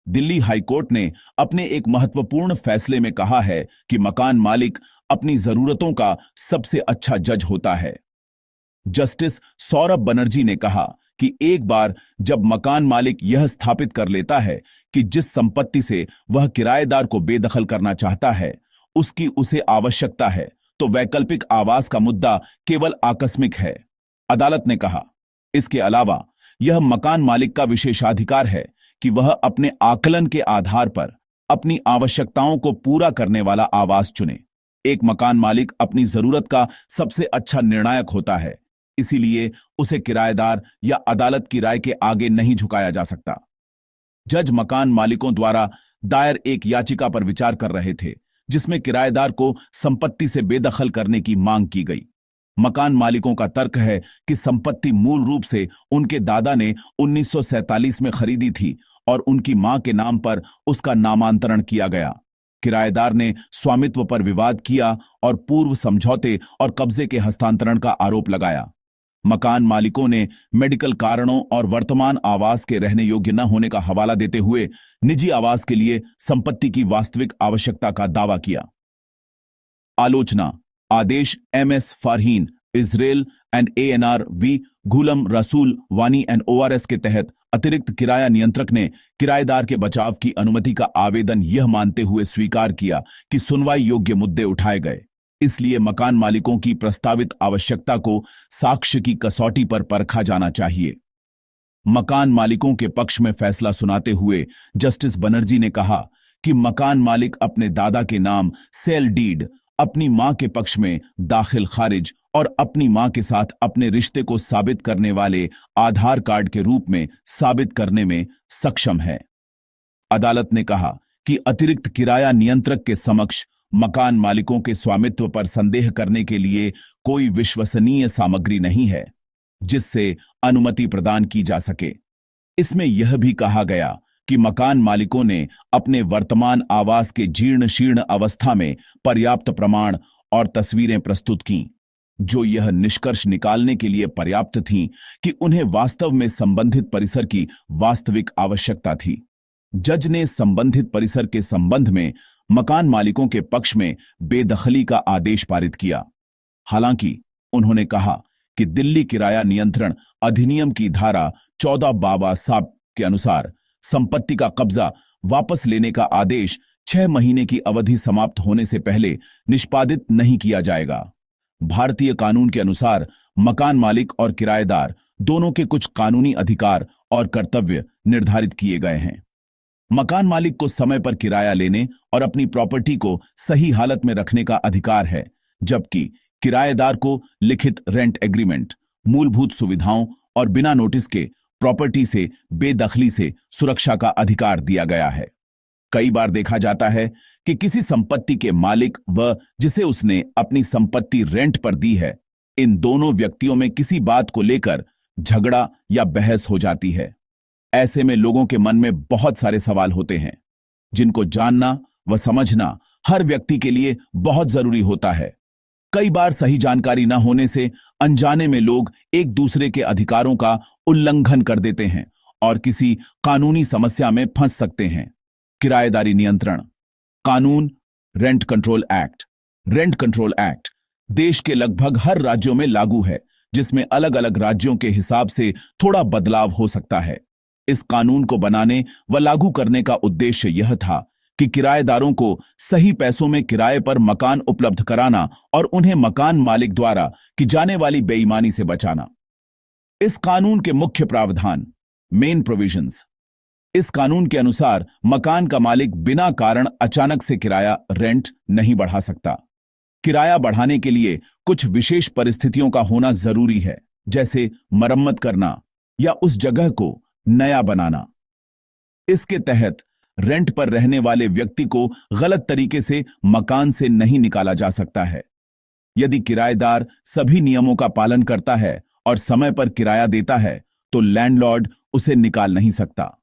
Delhi high court ने अपने एक महत्वपूर्ण फैसले में कहा है कि मकान मालिक अपनी जरूरतों का सबसे अच्छा जज होता है। जस्टिस सौरभ बनर्जी ने कहा कि एक बार जब मकान मालिक यह स्थापित कर लेता है कि जिस संपत्ति से वह किराएदार को बेदखल करना चाहता है उसकी उसे आवश्यकता है, तो वैकल्पिक आवास का मुद्दा केवल आकस्मिक है। अदालत ने कहा, इसके अलावा यह मकान मालिक का विशेषाधिकार है कि वह अपने आकलन के आधार पर अपनी आवश्यकताओं को पूरा करने वाला आवास चुने। एक मकान मालिक अपनी जरूरत का सबसे अच्छा निर्णायक होता है, इसीलिए उसे किराएदार या अदालत की राय के आगे नहीं झुकाया जा सकता। जज मकान मालिकों द्वारा दायर एक याचिका पर विचार कर रहे थे जिसमें किराएदार को संपत्ति से बेदखल करने की मांग की गई। मकान मालिकों का तर्क है कि संपत्ति मूल रूप से उनके दादा ने 1947 में खरीदी थी और उनकी मां के नाम पर उसका नामांतरण किया गया। किराएदार ने स्वामित्व पर विवाद किया और पूर्व समझौते और कब्जे के हस्तांतरण का आरोप लगाया। मकान मालिकों ने मेडिकल कारणों और वर्तमान आवास के रहने योग्य न होने का हवाला देते हुए निजी आवास के लिए संपत्ति की वास्तविक आवश्यकता का दावा किया। आलोचना। आदेश MS Farheen, Israel and ANR V Gulam Rasool Wani and ORS के तहत अतिरिक्त किराया नियंत्रक ने किराएदार के बचाव की अनुमति का आवेदन यह मानते हुए स्वीकार किया कि सुनवाई योग्य मुद्दे उठाए गए, इसलिए मकान मालिकों की प्रस्तावित आवश्यकता को साक्ष्य की कसौटी पर परखा जाना चाहिए। मकान मालिकों के पक्ष में फैसला सुनाते हुए जस्टिस बनर्जी ने कहा कि मकान मालिक अपने दादा के नाम सेल डीड, अपनी मां के पक्ष में दाखिल खारिज और अपनी मां के साथ अपने रिश्ते को साबित करने वाले आधार कार्ड के रूप में साबित करने में सक्षम है। अदालत ने कहा कि अतिरिक्त किराया नियंत्रक के समक्ष मकान मालिकों के स्वामित्व पर संदेह करने के लिए कोई विश्वसनीय सामग्री नहीं है जिससे अनुमति प्रदान की जा सके। इसमें यह भी कहा गया कि मकान मालिकों ने अपने वर्तमान आवास के जीर्ण शीर्ण अवस्था में पर्याप्त प्रमाण और तस्वीरें प्रस्तुत कीं, जो यह निष्कर्ष निकालने के लिए पर्याप्त थीं कि उन्हें वास्तव में संबंधित परिसर की वास्तविक आवश्यकता थी। जज ने संबंधित परिसर के संबंध में मकान मालिकों के पक्ष में बेदखली का आदेश पारित किया। हालांकि उन्होंने कहा कि दिल्ली किराया नियंत्रण अधिनियम की धारा 14 बाबा साहब के अनुसार संपत्ति का कब्जा वापस लेने का आदेश 6 महीने की अवधि समाप्त होने से पहले निष्पादित नहीं किया जाएगा। भारतीय कानून के अनुसार मकान मालिक और किराएदार दोनों के कुछ कानूनी अधिकार और कर्तव्य निर्धारित किए गए हैं। मकान मालिक को समय पर किराया लेने और अपनी प्रॉपर्टी को सही हालत में रखने का अधिकार है, जबकि किराएदार को लिखित रेंट एग्रीमेंट, मूलभूत सुविधाओं और बिना नोटिस के प्रॉपर्टी से बेदखली से सुरक्षा का अधिकार दिया गया है। कई बार देखा जाता है कि किसी संपत्ति के मालिक व जिसे उसने अपनी संपत्ति रेंट पर दी है, इन दोनों व्यक्तियों में किसी बात को लेकर झगड़ा या बहस हो जाती है। ऐसे में लोगों के मन में बहुत सारे सवाल होते हैं जिनको जानना व समझना हर व्यक्ति के लिए बहुत जरूरी होता है। कई बार सही जानकारी न होने से अनजाने में लोग एक दूसरे के अधिकारों का उल्लंघन कर देते हैं और किसी कानूनी समस्या में फंस सकते हैं। किराएदारी नियंत्रण कानून। Rent control act. Rent control act देश के लगभग हर राज्यों में लागू है, जिसमें अलग अलग राज्यों के हिसाब से थोड़ा बदलाव हो सकता है। इस कानून को बनाने व लागू करने का उद्देश्य यह था कि किराएदारों को सही पैसों में किराए पर मकान उपलब्ध कराना और उन्हें मकान मालिक द्वारा की जाने वाली बेईमानी से बचाना। इस कानून के मुख्य प्रावधान, मेन प्रोविजंस। इस कानून के अनुसार मकान का मालिक बिना कारण अचानक से किराया रेंट नहीं बढ़ा सकता। किराया बढ़ाने के लिए कुछ विशेष परिस्थितियों का होना जरूरी है, जैसे मरम्मत करना या उस जगह को नया बनाना। इसके तहत रेंट पर रहने वाले व्यक्ति को गलत तरीके से मकान से नहीं निकाला जा सकता है। यदि किराएदार सभी नियमों का पालन करता है और समय पर किराया देता है, तो लैंडलॉर्ड उसे निकाल नहीं सकता।